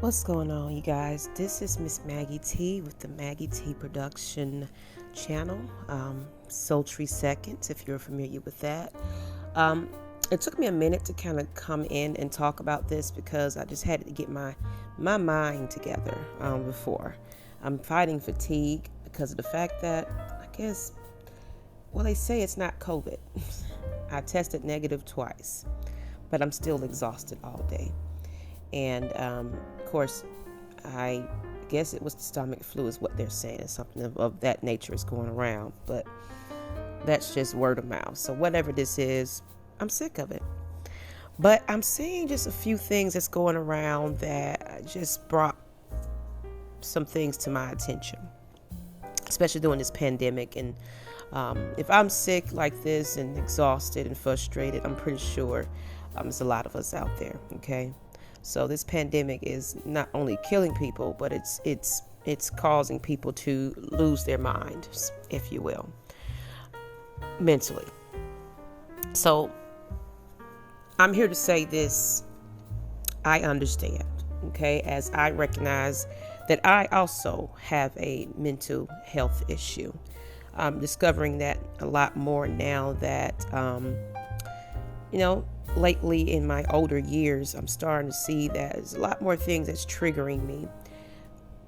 What's going on, you guys? This is Miss Maggie T with the Maggie T production channel, Sultry Seconds, if you're familiar with that. It took me a minute to kind of come in and talk about this because I just had to get my mind together before. I'm fighting fatigue because of the fact that, they say it's not COVID. I tested negative twice, but I'm still exhausted all day. And of course, I guess it was the stomach flu is what they're saying. Something of that nature is going around, but that's just word of mouth. So whatever this is, I'm sick of it. But I'm seeing just a few things that's going around that just brought some things to my attention, especially during this pandemic. And if I'm sick like this and exhausted and frustrated, I'm pretty sure there's a lot of us out there, okay? So this pandemic is not only killing people, but it's causing people to lose their minds, if you will, mentally. So I'm here to say this. I understand, okay, as I recognize that I also have a mental health issue. I'm discovering that a lot more now that, lately in my older years, I'm starting to see that there's a lot more things that's triggering me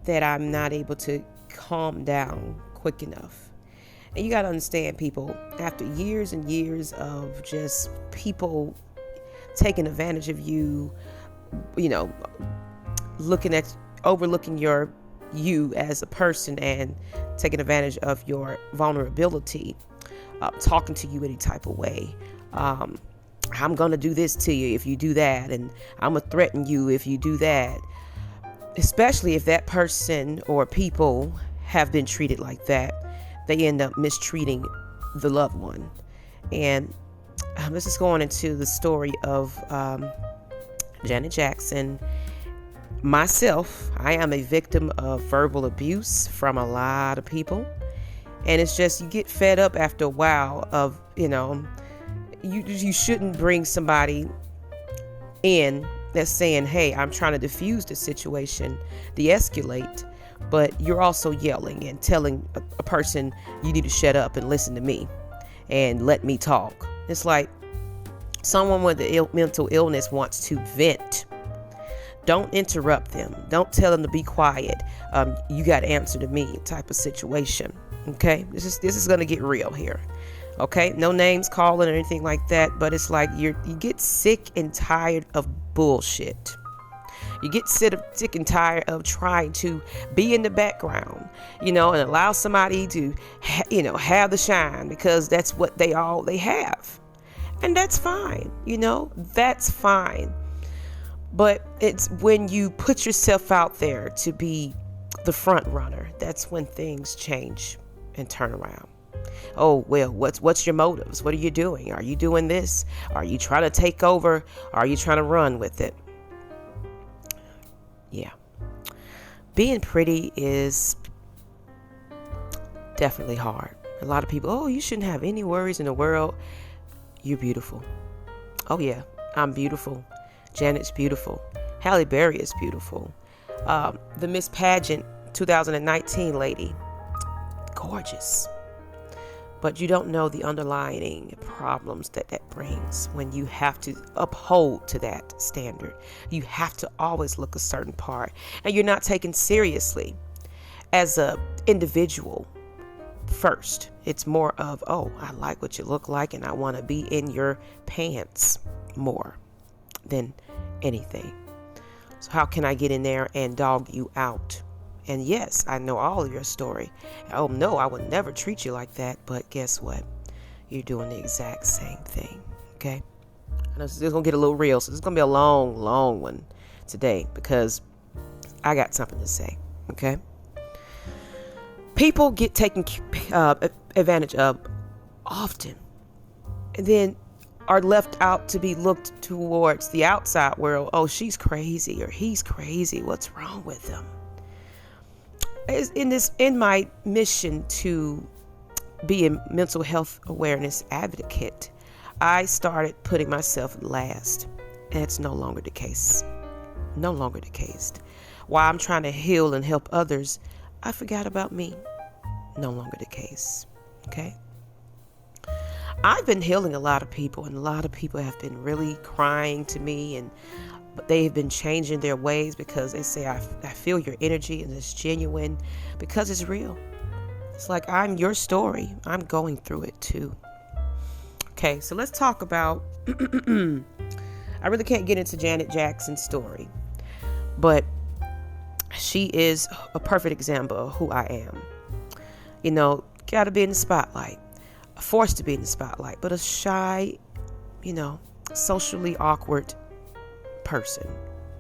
that I'm not able to calm down quick enough. And you got to understand, people, after years and years of just people taking advantage of you, overlooking you as a person and taking advantage of your vulnerability, talking to you any type of way. I'm going to do this to you if you do that, and I'm going to threaten you if you do that. Especially if that person or people have been treated like that, they end up mistreating the loved one. And this is going into the story of Janet Jackson. Myself, I am a victim of verbal abuse from a lot of people. And it's just, you get fed up after a while of, you shouldn't bring somebody in that's saying, hey, I'm trying to diffuse the situation, de-escalate, but you're also yelling and telling a person, you need to shut up and listen to me and let me talk. It's like someone with a mental illness wants to vent. Don't interrupt them. Don't tell them to be quiet. You got to answer to me type of situation. Okay, this is going to get real here. Okay, no names calling or anything like that, but it's like you get sick and tired of bullshit. You get sick and tired of trying to be in the background, and allow somebody to, have the shine because that's what they have. And that's fine, that's fine. But it's when you put yourself out there to be the front runner, that's when things change and turn around. Oh, well, what's your motives? What are you doing? Are you doing this? Are you trying to take over? Are you trying to run with it? Yeah. Being pretty is definitely hard. A lot of people, oh, you shouldn't have any worries in the world. You're beautiful. Oh, yeah, I'm beautiful. Janet's beautiful. Halle Berry is beautiful. The Miss Pageant 2019 lady, gorgeous. But you don't know the underlying problems that brings when you have to uphold to that standard. You have to always look a certain part, and you're not taken seriously as a individual first. It's more of, oh, I like what you look like, and I want to be in your pants more than anything. So how can I get in there and dog you out? And yes, I know all of your story. Oh no, I would never treat you like that. But guess what? You're doing the exact same thing. Okay? I know this is going to get a little real. So this is going to be a long, long one today because I got something to say. Okay? People get taken advantage of often. And then are left out to be looked towards the outside world. Oh, she's crazy or he's crazy. What's wrong with them? In my mission to be a mental health awareness advocate, I started putting myself last, and it's no longer the case. No longer the case. While I'm trying to heal and help others, I forgot about me. No longer the case. Okay? I've been healing a lot of people, and a lot of people have been really crying to me, but they have been changing their ways because they say, I feel your energy and it's genuine because it's real. It's like, I'm your story. I'm going through it too. Okay, so let's talk about, I really can't get into Janet Jackson's story, but she is a perfect example of who I am. You know, gotta be in the spotlight. Forced to be in the spotlight, but a shy, socially awkward person,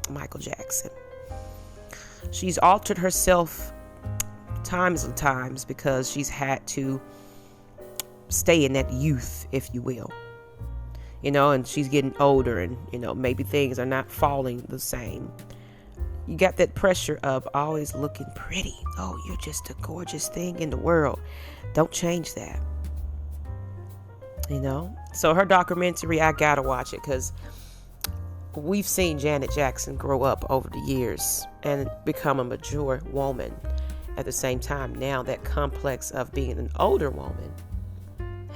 Michael Jackson. She's altered herself times and times because she's had to stay in that youth, if you will. And she's getting older and, maybe things are not falling the same. You got that pressure of always looking pretty. Oh, you're just a gorgeous thing in the world. Don't change that. So her documentary, I gotta watch it because we've seen Janet Jackson grow up over the years and become a mature woman. At the same time, now that complex of being an older woman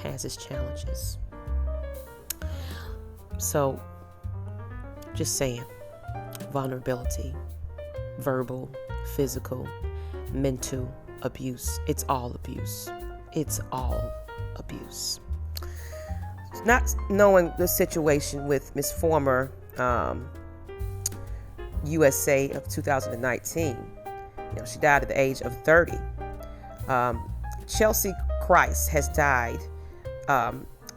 has its challenges. So, just saying, vulnerability, verbal, physical, mental abuse. It's all abuse. It's all abuse. Not knowing the situation with Miss Former USA of 2019. She died at the age of 30. Cheslie Kryst has died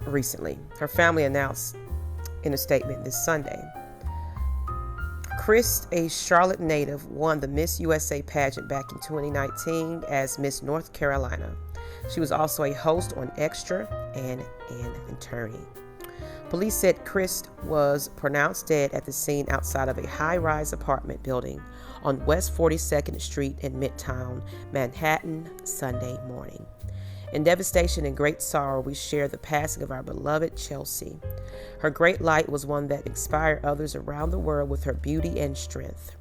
recently. Her family announced in a statement this Sunday. Kryst, a Charlotte native, won the Miss USA pageant back in 2019 as Miss North Carolina. She was also a host on Extra and an attorney. Police said Kryst was pronounced dead at the scene outside of a high-rise apartment building on West 42nd Street in Midtown Manhattan Sunday morning. In devastation and great sorrow, we share the passing of our beloved Cheslie. Her great light was one that inspired others around the world with her beauty and strength,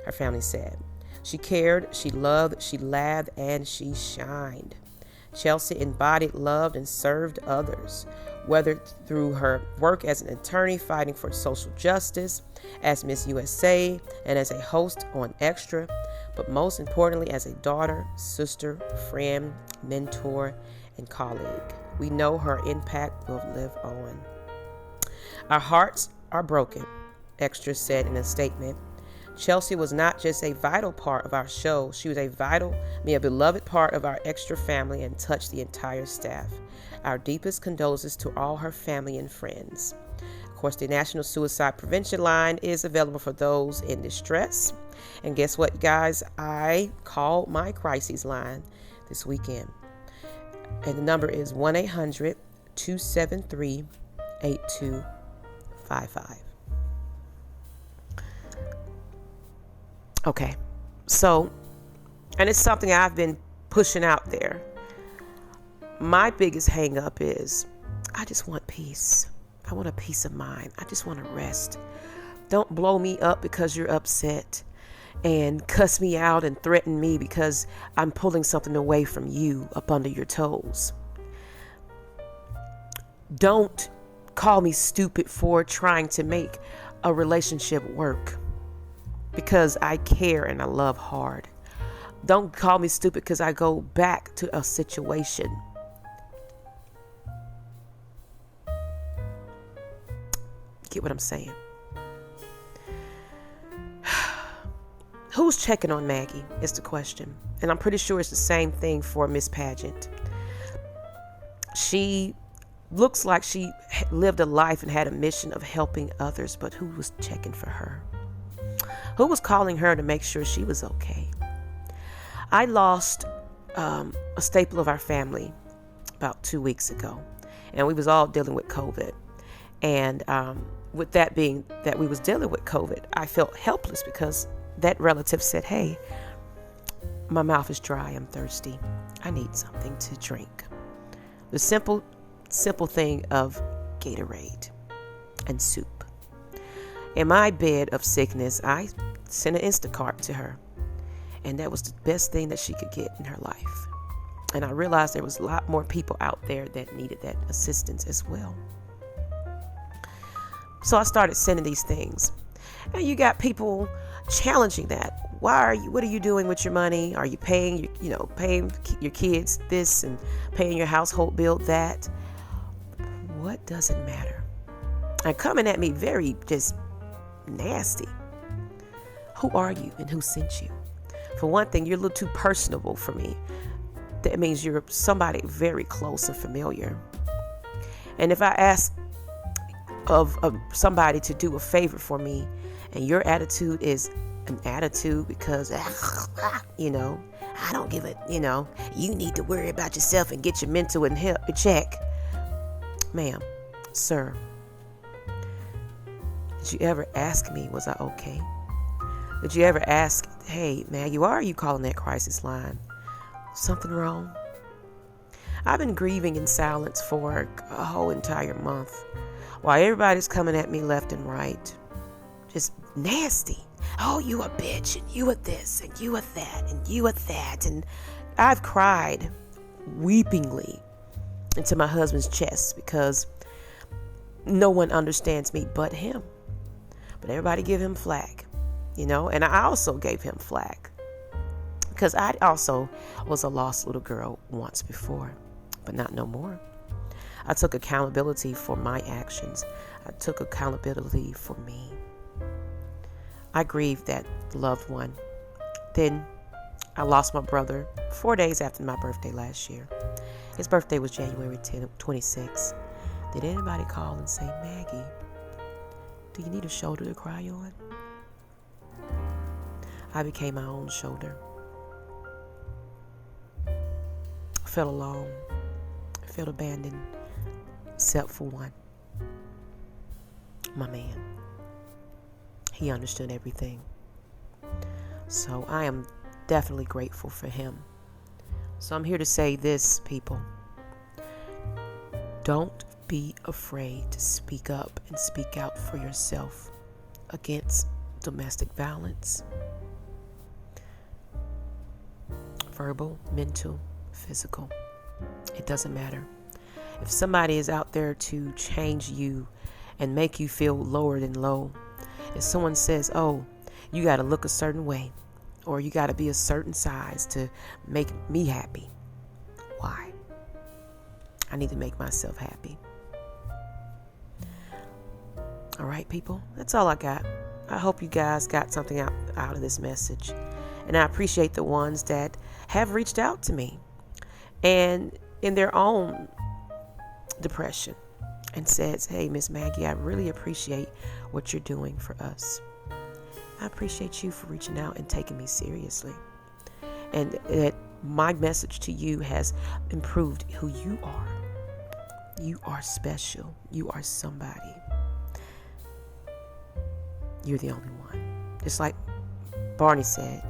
her family said. She cared, she loved, she laughed, and she shined. Cheslie embodied, loved, and served others, whether through her work as an attorney fighting for social justice, as Miss USA, and as a host on Extra, but most importantly as a daughter, sister, friend, mentor, and colleague. We know her impact will live on. Our hearts are broken, Extra said in a statement. Cheslie was not just a vital part of our show, she was a beloved part of our Extra family and touched the entire staff. Our deepest condolences to all her family and friends. Of course, the National Suicide Prevention Line is available for those in distress. And guess what, guys? I called my crises line this weekend. And the number is 1-800-273-8255. Okay, so, and it's something I've been pushing out there. My biggest hang up is I just want peace. I want a peace of mind. I just want to rest. Don't blow me up because you're upset and cuss me out and threaten me because I'm pulling something away from you up under your toes. Don't call me stupid for trying to make a relationship work. Because I care and I love hard. Don't call me stupid because I go back to a situation. Get what I'm saying? Who's checking on Maggie is the question. And I'm pretty sure it's the same thing for Miss Pageant. She looks like she lived a life and had a mission of helping others, but who was checking for her? Who was calling her to make sure she was okay? I lost a staple of our family about 2 weeks ago, and we was all dealing with COVID. And with that being that we was dealing with COVID, I felt helpless because that relative said, hey, my mouth is dry, I'm thirsty, I need something to drink. The simple thing of Gatorade and soup. In my bed of sickness, I sent an Instacart to her. And that was the best thing that she could get in her life. And I realized there was a lot more people out there that needed that assistance as well. So I started sending these things. And you got people challenging that. What are you doing with your money? Are you paying your kids this and paying your household bill that? What does it matter? And coming at me very just nasty. Who are you and who sent you? For one thing, you're a little too personable for me. That means you're somebody very close and familiar. And if I ask of somebody to do a favor for me, and your attitude is an attitude because, I don't give it, you need to worry about yourself and get your mental and health check. Ma'am, sir, did you ever ask me, was I okay? Did you ever ask, hey, Maggie, why are you calling that crisis line? Something wrong? I've been grieving in silence for a whole entire month while everybody's coming at me left and right. Just nasty. Oh, you a bitch, and you a this, and you a that, and you a that. And I've cried weepingly into my husband's chest because no one understands me but him. But everybody give him flack, and I also gave him flack because I also was a lost little girl once before, but not no more. I took accountability for my actions. I took accountability for me. I grieved that loved one. Then I lost my brother 4 days after my birthday last year. His birthday was January 26th. Did anybody call and say, Maggie, do you need a shoulder to cry on? I became my own shoulder. I felt alone. I felt abandoned, except for one. My man. He understood everything. So I am definitely grateful for him. So I'm here to say this, people. Don't be afraid to speak up and speak out for yourself against domestic violence. Verbal, mental, physical. It doesn't matter. If somebody is out there to change you and make you feel lower than low, if someone says, oh, you got to look a certain way, or you got to be a certain size to make me happy. Why? I need to make myself happy. All right, people, that's all I got. I hope you guys got something out of this message. And I appreciate the ones that have reached out to me and in their own depression and says, hey, Miss Maggie, I really appreciate what you're doing for us. I appreciate you for reaching out and taking me seriously. And that my message to you has improved who you are. You are special. You are somebody. You're the only one. Just like Barney said,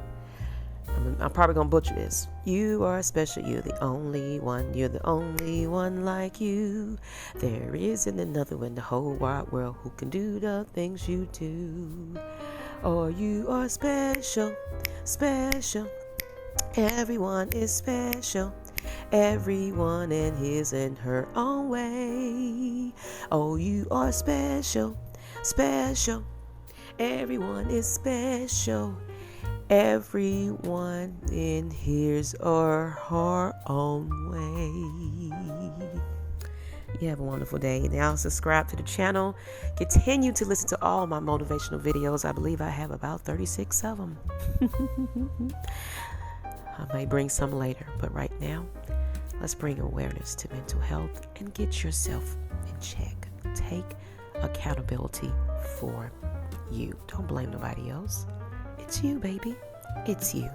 I'm probably going to butcher this. You are special. You're the only one. You're the only one like you. There isn't another in the whole wide world who can do the things you do. Oh, you are special, special. Everyone is special. Everyone in his and her own way. Oh, you are special, special. Everyone is special. Everyone in his or her own way. You have a wonderful day. Now subscribe to the channel. Continue to listen to all my motivational videos. I believe I have about 36 of them. I may bring some later, but right now, let's bring awareness to mental health and get yourself in check. Take accountability for you. Don't blame nobody else. It's you, baby. It's you.